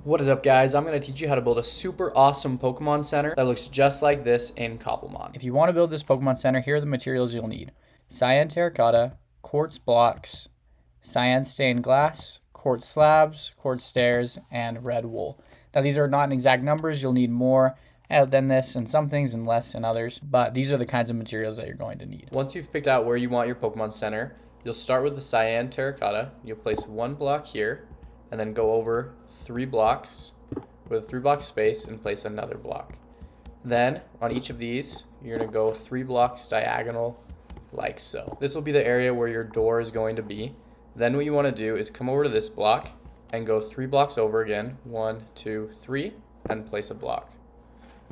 What is up, guys? I'm going to teach you how to build a super awesome Pokemon Center that looks just like this in Cobblemon. If you want to build this Pokemon Center, here are the materials you'll need. Cyan terracotta, quartz blocks, cyan stained glass, quartz slabs, quartz stairs, and red wool. Now these are not in exact numbers. You'll need more than this in some things and less in others, but these are the kinds of materials that you're going to need. Once you've picked out where you want your Pokemon Center, you'll start with the cyan terracotta. You'll place one block here, and then go over 3 blocks with a 3-block space and place another block. Then on each of these, you're going to go 3 blocks diagonal like so. This will be the area where your door is going to be. Then what you want to do is come over to this block and go 3 blocks over again, 1, 2, 3, and place a block.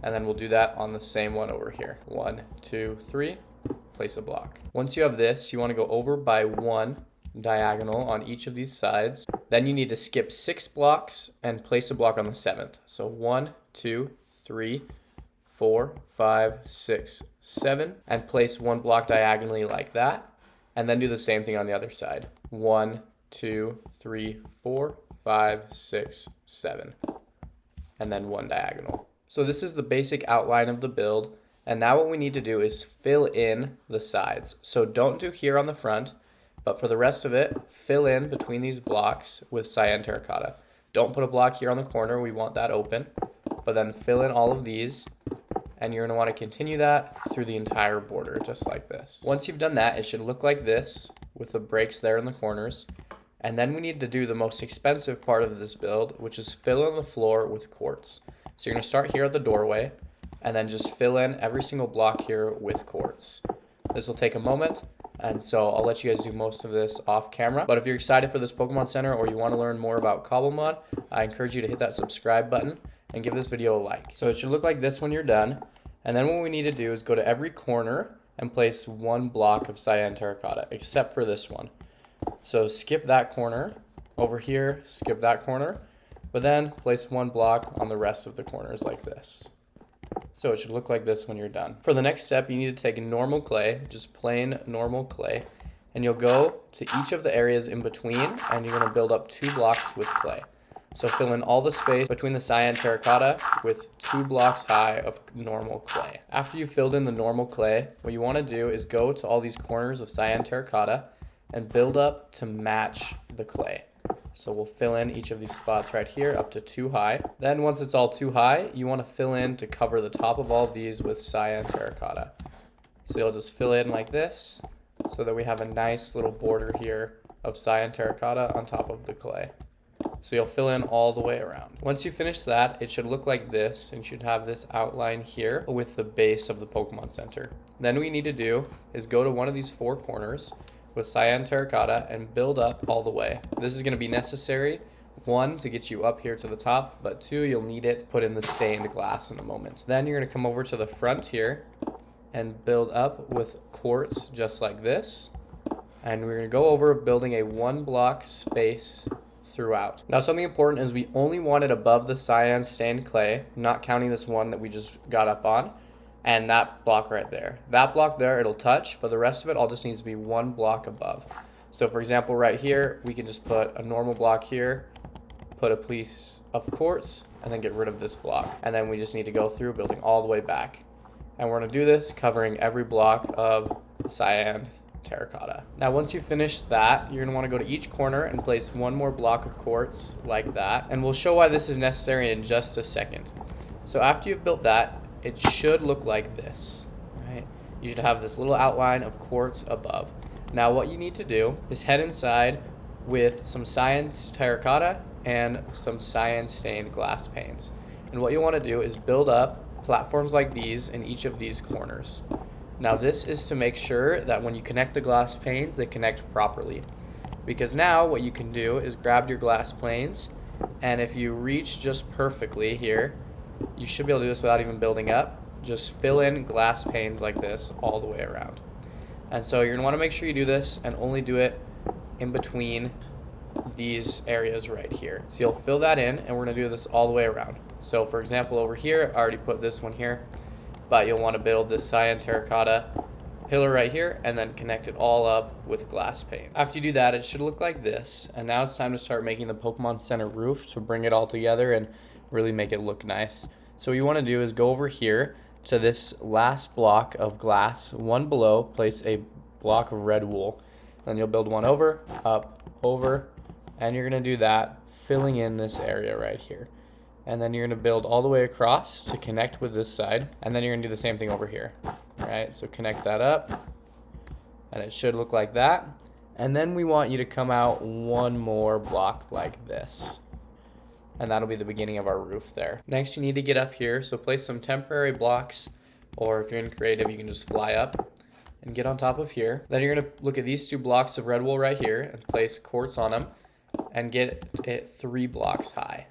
And then we'll do that on the same one over here, 1, 2, 3, place a block. Once you have this, you want to go over by 1 diagonal on each of these sides. Then you need to skip 6 blocks and place a block on the 7th. So 1, 2, 3, 4, 5, 6, 7, and place 1 block diagonally like that. And then do the same thing on the other side. 1, 2, 3, 4, 5, 6, 7, and then 1 diagonal. So this is the basic outline of the build. And now what we need to do is fill in the sides. So don't do here on the front, but for the rest of it, fill in between these blocks with cyan terracotta. Don't put a block here on the corner, we want that open, but then fill in all of these, and you're gonna wanna continue that through the entire border, just like this. Once you've done that, it should look like this, with the breaks there in the corners. And then we need to do the most expensive part of this build, which is fill in the floor with quartz. So you're gonna start here at the doorway, and then just fill in every single block here with quartz. This will take a moment, and so I'll let you guys do most of this off camera. But if you're excited for this Pokemon Center or you want to learn more about Cobblemon, I encourage you to hit that subscribe button and give this video a like. So it should look like this when you're done. And then what we need to do is go to every corner and place 1 block of cyan terracotta, except for this one. So skip that corner over here, skip that corner, but then place 1 block on the rest of the corners like this. So it should look like this when you're done. For the next step, you need to take normal clay, just plain normal clay, and you'll go to each of the areas in between, and you're going to build up 2 blocks with clay. So fill in all the space between the cyan terracotta with 2 blocks high of normal clay. After you've filled in the normal clay, what you want to do is go to all these corners of cyan terracotta and build up to match the clay. So we'll fill in each of these spots right here up to 2 high. Then once it's all 2 high, you want to fill in to cover the top of all of these with cyan terracotta. So you'll just fill in like this so that we have a nice little border here of cyan terracotta on top of the clay. So you'll fill in all the way around. Once you finish that, it should look like this, and you should have this outline here with the base of the Pokemon Center. Then what you need to do is go to one of these 4 corners with cyan terracotta and build up all the way. This is going to be necessary, 1, to get you up here to the top, but 2, you'll need it to put in the stained glass in a moment. Then you're going to come over to the front here and build up with quartz just like this. And we're going to go over building a 1 block space throughout. Now something important is we only want it above the cyan stained clay, not counting this one that we just got up on. And that block right there. That block there, it'll touch, but the rest of it all just needs to be 1 block above. So for example, right here, we can just put a normal block here, put a piece of quartz, and then get rid of this block. And then we just need to go through building all the way back. And we're gonna do this covering every block of cyan terracotta. Now once you finish that, you're gonna wanna go to each corner and place 1 more block of quartz like that. And we'll show why this is necessary in just a second. So after you've built that, it should look like this, right? You should have this little outline of quartz above. Now what you need to do is head inside with some cyan terracotta and some cyan stained glass panes. And what you want to do is build up platforms like these in each of these corners. Now this is to make sure that when you connect the glass panes, they connect properly. Because now what you can do is grab your glass planes, and if you reach just perfectly here, you should be able to do this without even building up. Just fill in glass panes like this all the way around. And so you're going to want to make sure you do this and only do it in between these areas right here. So you'll fill that in, and we're going to do this all the way around. So for example, over here, I already put this one here, but you'll want to build this cyan terracotta pillar right here, and then connect it all up with glass pane. After you do that, it should look like this. And now it's time to start making the Pokemon Center roof to bring it all together and really make it look nice. So what you want to do is go over here to this last block of glass, one below, place a block of red wool. Then you'll build one over, up, over, and you're going to do that, filling in this area right here. And then you're going to build all the way across to connect with this side, and then you're going to do the same thing over here. All right, so connect that up, and it should look like that. And then we want you to come out one more block like this. And that'll be the beginning of our roof there. Next, you need to get up here, so place some temporary blocks, or if you're in creative, you can just fly up and get on top of here. Then you're gonna look at these 2 blocks of red wool right here and place quartz on them and get it 3 blocks high.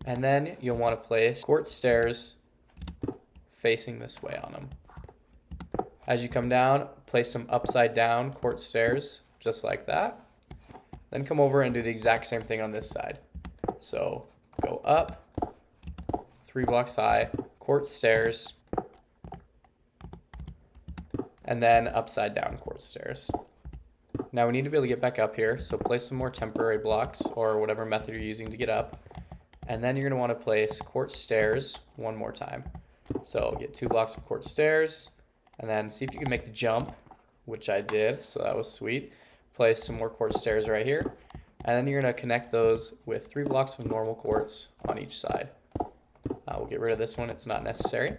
And then you'll wanna place quartz stairs facing this way on them. As you come down, place some upside down quartz stairs, just like that. Then come over and do the exact same thing on this side. So go up, 3 blocks high, quartz stairs, and then upside down quartz stairs. Now we need to be able to get back up here, so place some more temporary blocks or whatever method you're using to get up. And then you're going to want to place quartz stairs one more time. So get 2 blocks of quartz stairs, and then see if you can make the jump, which I did, so that was sweet. Place some more quartz stairs right here. And then you're going to connect those with 3 blocks of normal quartz on each side. We'll get rid of this one, it's not necessary.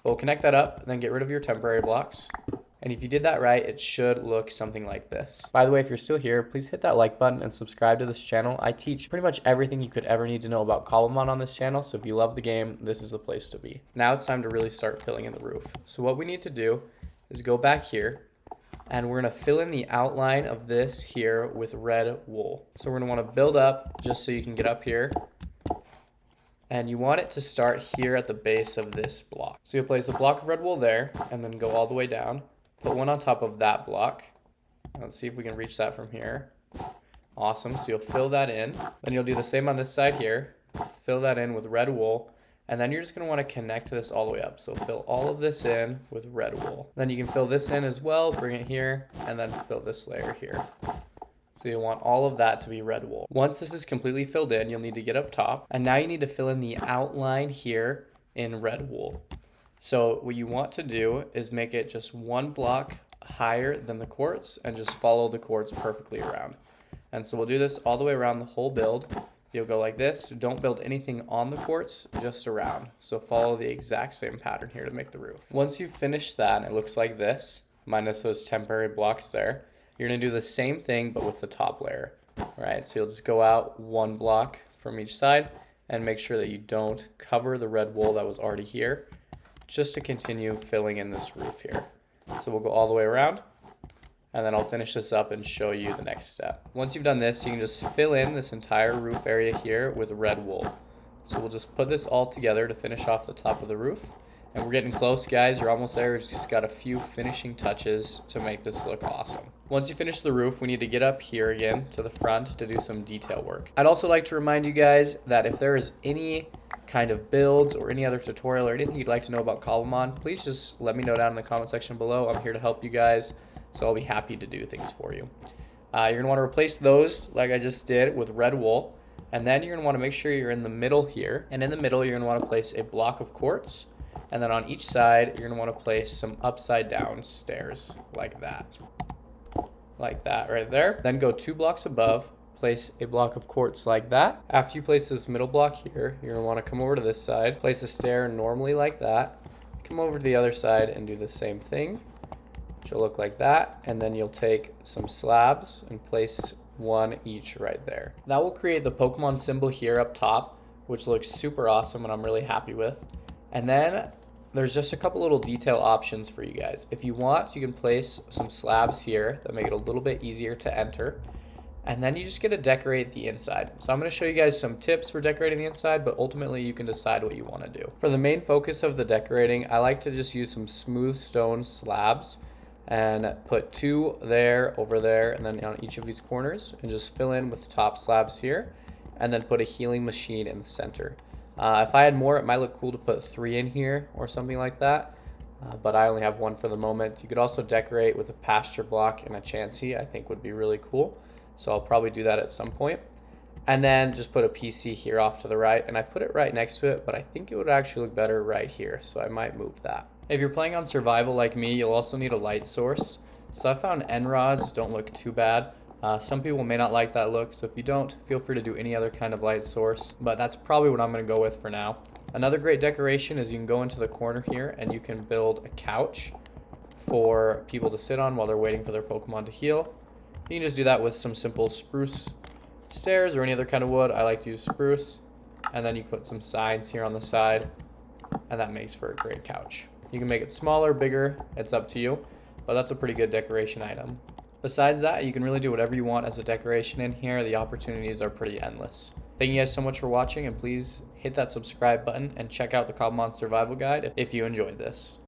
We'll connect that up, then get rid of your temporary blocks. And if you did that right, it should look something like this. By the way, if you're still here, please hit that like button and subscribe to this channel. I teach pretty much everything you could ever need to know about Cobblemon on this channel, so if you love the game, this is the place to be. Now it's time to really start filling in the roof. So what we need to do is go back here, and we're going to fill in the outline of this here with red wool. So we're going to want to build up just so you can get up here. And you want it to start here at the base of this block. So you'll place a block of red wool there, and then go all the way down. Put one on top of that block. Let's see if we can reach that from here. Awesome, so you'll fill that in. Then you'll do the same on this side here. Fill that in with red wool. And then you're just going to want to connect this all the way up. So fill all of this in with red wool. Then you can fill this in as well, bring it here, and then fill this layer here. So you'll want all of that to be red wool. Once this is completely filled in, you'll need to get up top. And now you need to fill in the outline here in red wool. So what you want to do is make it just 1 block higher than the quartz and just follow the quartz perfectly around. And so we'll do this all the way around the whole build. You'll go like this. Don't build anything on the quartz, just around. So follow the exact same pattern here to make the roof. Once you've finished that, it looks like this, minus those temporary blocks there. You're gonna do the same thing, but with the top layer, right? So you'll just go out 1 block from each side and make sure that you don't cover the red wool that was already here, just to continue filling in this roof here. So we'll go all the way around, and then I'll finish this up and show you the next step. Once you've done this, you can just fill in this entire roof area here with red wool. So we'll just put this all together to finish off the top of the roof. And we're getting close, guys. You're almost there. We've just got a few finishing touches to make this look awesome. Once you finish the roof, we need to get up here again to the front to do some detail work. I'd also like to remind you guys that if there is any kind of builds or any other tutorial or anything you'd like to know about Cobblemon, please just let me know down in the comment section below. I'm here to help you guys, so I'll be happy to do things for you. You're going to want to replace those, like I just did, with red wool. And then you're going to want to make sure you're in the middle here. And in the middle, you're going to want to place a block of quartz. And then on each side, you're going to want to place some upside down stairs like that. Like that right there. Then go 2 blocks above, place a block of quartz like that. After you place this middle block here, you're going to want to come over to this side, place a stair normally like that. Come over to the other side and do the same thing, which will look like that. And then you'll take some slabs and place 1 each right there. That will create the Pokemon symbol here up top, which looks super awesome and I'm really happy with. And then there's just a couple little detail options for you guys. If you want, you can place some slabs here that make it a little bit easier to enter. And then you just get to decorate the inside. So I'm going to show you guys some tips for decorating the inside, but ultimately you can decide what you want to do. For the main focus of the decorating, I like to just use some smooth stone slabs and put 2 there, over there, and then on each of these corners, and just fill in with the top slabs here, and then put a healing machine in the center. If I had more, it might look cool to put 3 in here or something like that. but I only have one for the moment. You could also decorate with a pasture block and a Chansey, I think would be really cool. So I'll probably do that at some point. And then just put a PC here off to the right, and I put it right next to it, but I think it would actually look better right here, so I might move that. If you're playing on survival like me, you'll also need a light source. So I found end rods don't look too bad. Some people may not like that look, so if you don't, feel free to do any other kind of light source, but that's probably what I'm going to go with for now. Another great decoration is you can go into the corner here and you can build a couch for people to sit on while they're waiting for their Pokemon to heal. You can just do that with some simple spruce stairs or any other kind of wood. I like to use spruce. And then you put some signs here on the side, and that makes for a great couch. You can make it smaller, bigger, it's up to you, but that's a pretty good decoration item. Besides that, you can really do whatever you want as a decoration in here. The opportunities are pretty endless. Thank you guys so much for watching, and please hit that subscribe button and check out the Cobblemon Survival Guide if you enjoyed this.